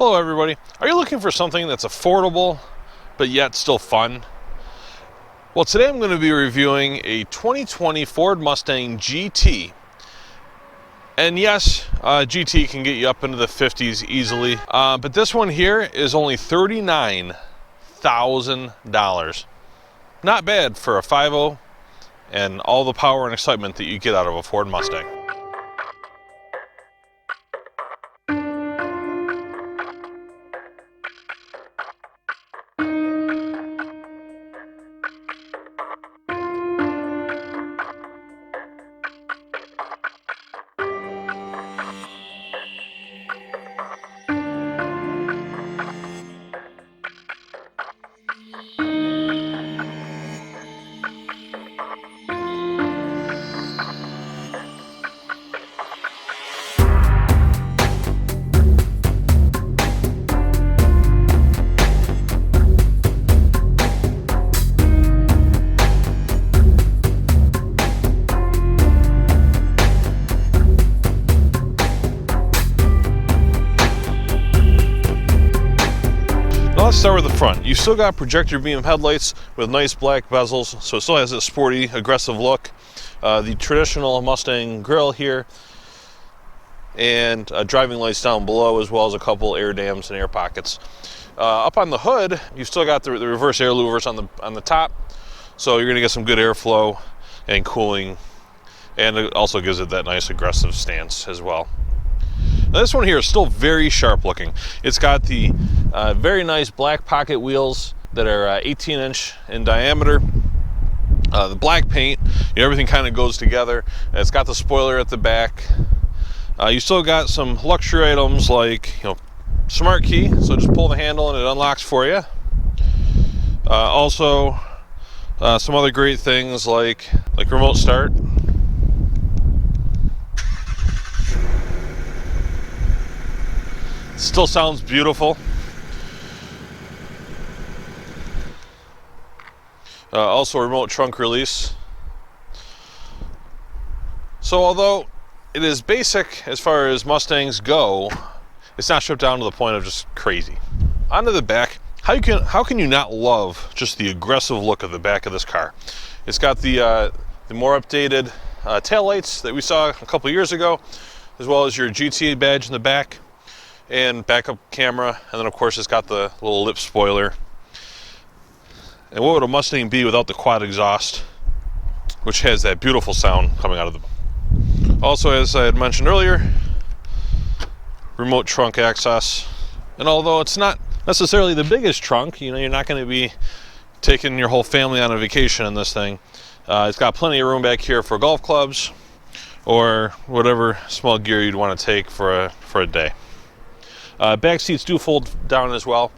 Hello everybody. Are you looking for something that's affordable but yet still fun? Well, today I'm going to be reviewing a 2020 Ford Mustang GT. And yes, GT can get you up into the 50s easily, but this one here is only $39,000. Not bad for a 5.0 and all the power and excitement that you get out of a Ford Mustang. Let's start with the front. You still got projector beam headlights with nice black bezels, so it still has a sporty, aggressive look. The traditional Mustang grille here, and driving lights down below, as well as a couple air dams and air pockets. Up on the hood, you've still got the reverse air louvers on the top, so you're going to get some good airflow and cooling, and it also gives it that nice aggressive stance as well. Now this one here is still very sharp looking. It's got the very nice black pocket wheels that are 18-inch in diameter. The black paint, everything kind of goes together. And it's got the spoiler at the back. You still got some luxury items like smart key, so just pull the handle and it unlocks for you. Also, some other great things like remote start. Still sounds beautiful. Also remote trunk release. So although it is basic as far as Mustangs go, it's not stripped down to the point of just crazy. Onto the back, how can you not love just the aggressive look of the back of this car? It's got the more updated taillights that we saw a couple years ago, as well as your GT badge in the back and backup camera, and then of course it's got the little lip spoiler. And what would a Mustang be without the quad exhaust, which has that beautiful sound coming out of the... Also, as I had mentioned earlier, remote trunk access. And although it's not necessarily the biggest trunk, you're not going to be taking your whole family on a vacation in this thing. It's got plenty of room back here for golf clubs or whatever small gear you'd want to take for a day. Back seats do fold down as well,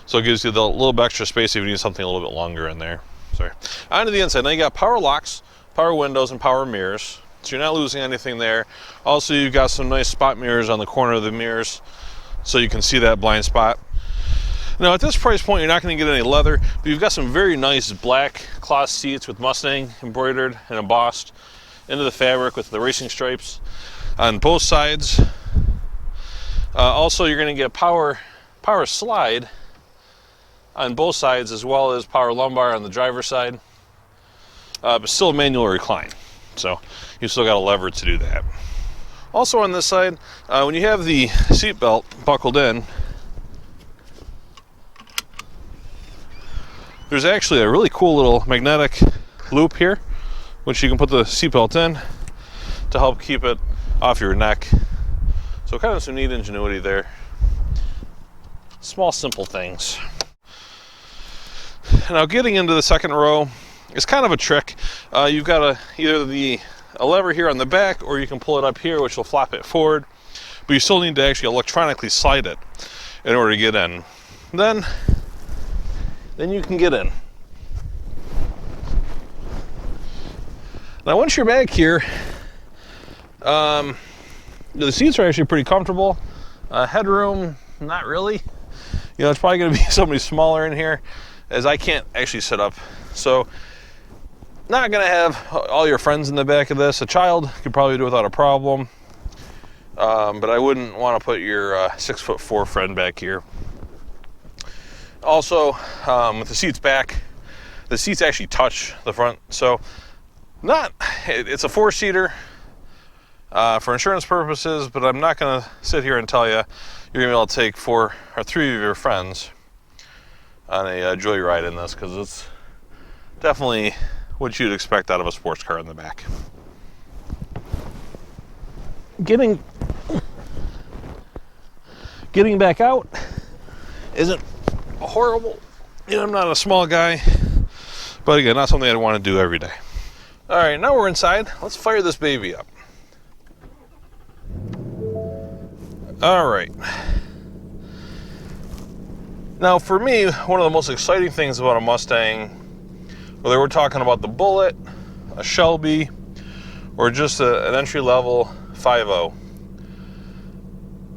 so it gives you the little bit extra space if you need something a little bit longer in there. Sorry. Onto the inside, now you got power locks, power windows, and power mirrors, so you're not losing anything there. Also, you've got some nice spot mirrors on the corner of the mirrors, so you can see that blind spot. Now at this price point, you're not going to get any leather, but you've got some very nice black cloth seats with Mustang embroidered and embossed into the fabric with the racing stripes on both sides. Also, you're going to get power slide on both sides, as well as power lumbar on the driver's side, but still manual recline, so you still got a lever to do that. Also on this side, when you have the seat belt buckled in, there's actually a really cool little magnetic loop here, which you can put the seat belt in to help keep it off your neck. So kind of some neat ingenuity there. Small, simple things. Now getting into the second row is kind of a trick. You've got either a lever here on the back, or you can pull it up here, which will flop it forward. But you still need to actually electronically slide it in order to get in. Then you can get in. Now once you're back here, the seats are actually pretty comfortable. Headroom, not really. It's probably going to be somebody smaller in here, as I can't actually sit up. So, not going to have all your friends in the back of this. A child could probably do without a problem. but I wouldn't want to put your 6'4" friend back here. Also, with the seats back, the seats actually touch the front, so it's a 4-seater for insurance purposes, but I'm not going to sit here and tell you you're going to be able to take 4 or 3 of your friends on a joyride in this, because it's definitely what you'd expect out of a sports car in the back. Getting back out isn't horrible. You know, I'm not a small guy, but again, not something I'd want to do every day. All right, now we're inside. Let's fire this baby up. All right. Now, for me, one of the most exciting things about a Mustang, whether we're talking about the Bullet, a Shelby, or just an entry-level 5.0,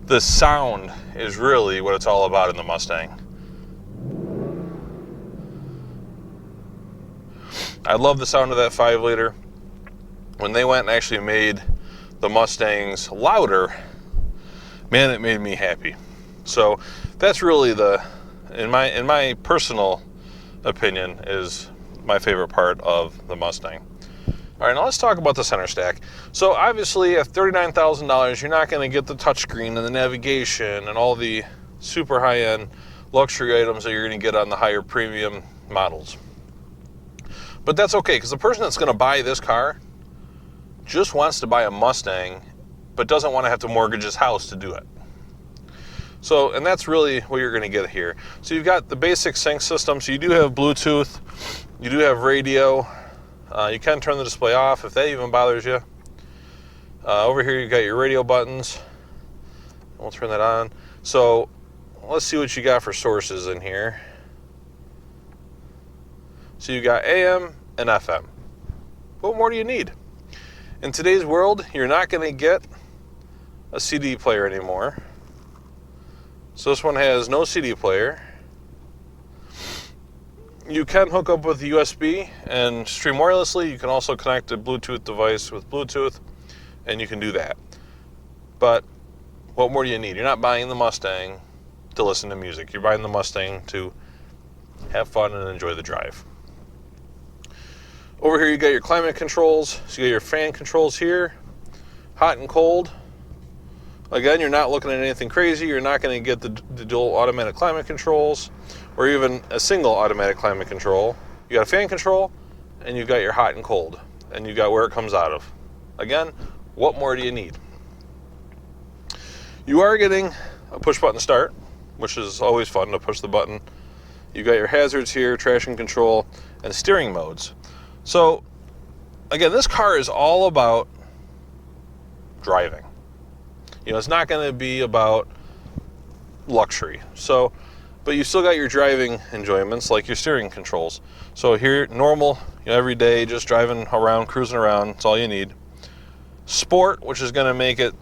the sound is really what it's all about in the Mustang. I love the sound of that 5-liter. When they went and actually made the Mustangs louder, man, it made me happy. So that's really in my personal opinion, is my favorite part of the Mustang. All right, now let's talk about the center stack. So obviously at $39,000, you're not going to get the touchscreen and the navigation and all the super high-end luxury items that you're going to get on the higher premium models. But that's okay, because the person that's going to buy this car just wants to buy a Mustang, but doesn't want to have to mortgage his house to do it. So, and that's really what you're going to get here. So you've got the basic sync system. So you do have Bluetooth, you do have radio. You can turn the display off if that even bothers you. Over here you've got your radio buttons. We'll turn that on. So let's see what you got for sources in here. So you got AM and FM. What more do you need? In today's world, you're not going to get a CD player anymore. So this one has no CD player. You can hook up with USB and stream wirelessly. You can also connect a Bluetooth device with Bluetooth, and you can do that. But what more do you need? You're not buying the Mustang to listen to music. You're buying the Mustang to have fun and enjoy the drive. Over here you got your climate controls. So you got your fan controls here, hot and cold. Again, you're not looking at anything crazy. You're not going to get the dual automatic climate controls or even a single automatic climate control. You got a fan control, and you got your hot and cold, and you got where it comes out of. Again, what more do you need? You are getting a push button start, which is always fun to push the button. You got your hazards here, traction control, and steering modes. So, again, this car is all about driving. You know, it's not going to be about luxury. So, but you still got your driving enjoyments like your steering controls. So here, normal, you know, every day, just driving around, cruising around, that's all you need. Sport, which is going to make it,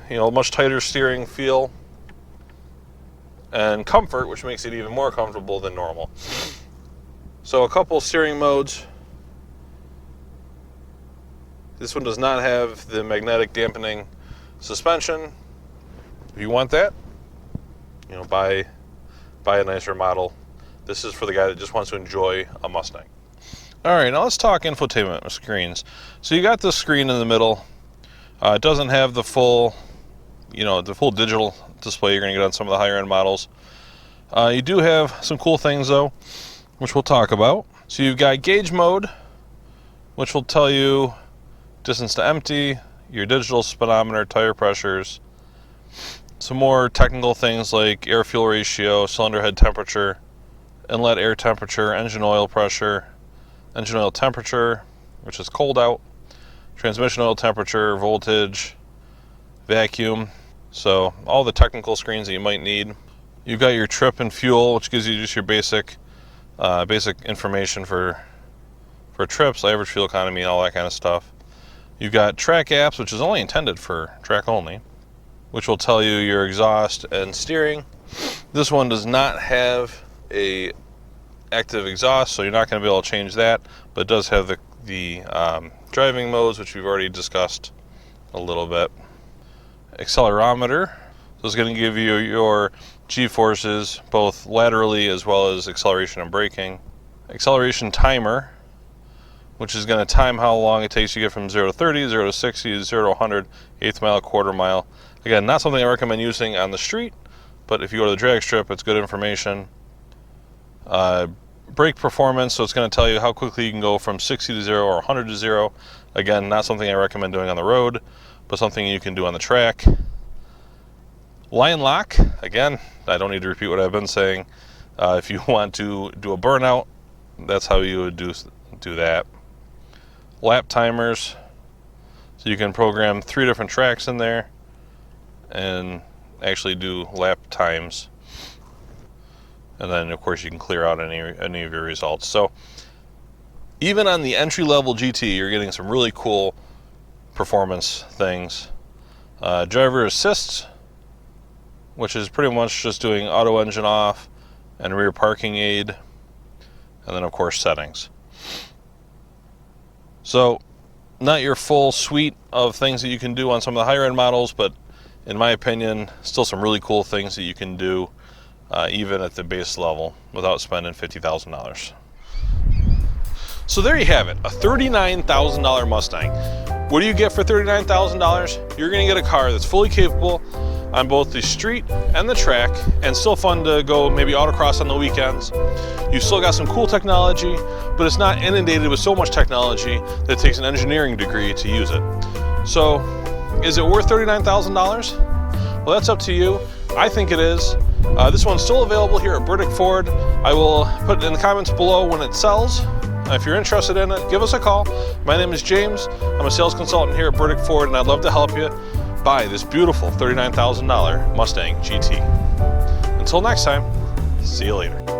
you know, a much tighter steering feel. And comfort, which makes it even more comfortable than normal. So a couple steering modes. This one does not have the magnetic dampening suspension. If you want that, you know, buy a nicer model. This is for the guy that just wants to enjoy a Mustang. All right, now let's talk infotainment screens. So you got this screen in the middle. It doesn't have the full, you know, the full digital display you're going to get on some of the higher end models. You do have some cool things though, which we'll talk about. So you've got gauge mode, which will tell you distance to empty, your digital speedometer, tire pressures, some more technical things like air-fuel ratio, cylinder head temperature, inlet air temperature, engine oil pressure, engine oil temperature, which is cold out, transmission oil temperature, voltage, vacuum. So all the technical screens that you might need. You've got your trip and fuel, which gives you just your basic information for trips, average fuel economy, and all that kind of stuff. You've got track apps, which is only intended for track only, which will tell you your exhaust and steering. This one does not have a active exhaust, so you're not going to be able to change that, but it does have the driving modes, which we've already discussed a little bit. accelerometer. So it's going to give you your G-forces both laterally as well as acceleration and braking. Acceleration timer, which is going to time how long it takes you to get from 0 to 30, 0 to 60, 0 to 100, eighth mile, quarter mile. Again, not something I recommend using on the street, but if you go to the drag strip, it's good information. Brake performance, so it's going to tell you how quickly you can go from 60 to 0 or 100 to 0. Again, not something I recommend doing on the road, but something you can do on the track. Line lock, again, I don't need to repeat what I've been saying. If you want to do a burnout, that's how you would do that. Lap timers, so you can program 3 different tracks in there and actually do lap times. And then, of course, you can clear out any of your results. So even on the entry-level GT, you're getting some really cool performance things. Driver assist, which is pretty much just doing auto engine off and rear parking aid. And then, of course, settings. So not your full suite of things that you can do on some of the higher-end models, but in my opinion, still some really cool things that you can do even at the base level without spending $50,000. So there you have it, a $39,000 Mustang. What do you get for $39,000? You're going to get a car that's fully capable on both the street and the track, and still fun to go maybe autocross on the weekends. You've still got some cool technology, but it's not inundated with so much technology that it takes an engineering degree to use it. So is it worth $39,000? Well, that's up to you. I think it is. This one's still available here at Burdick Ford. I will put it in the comments below when it sells. If you're interested in it, give us a call. My name is James. I'm a sales consultant here at Burdick Ford, and I'd love to help you buy this beautiful $39,000 Mustang GT. Until next time, see you later.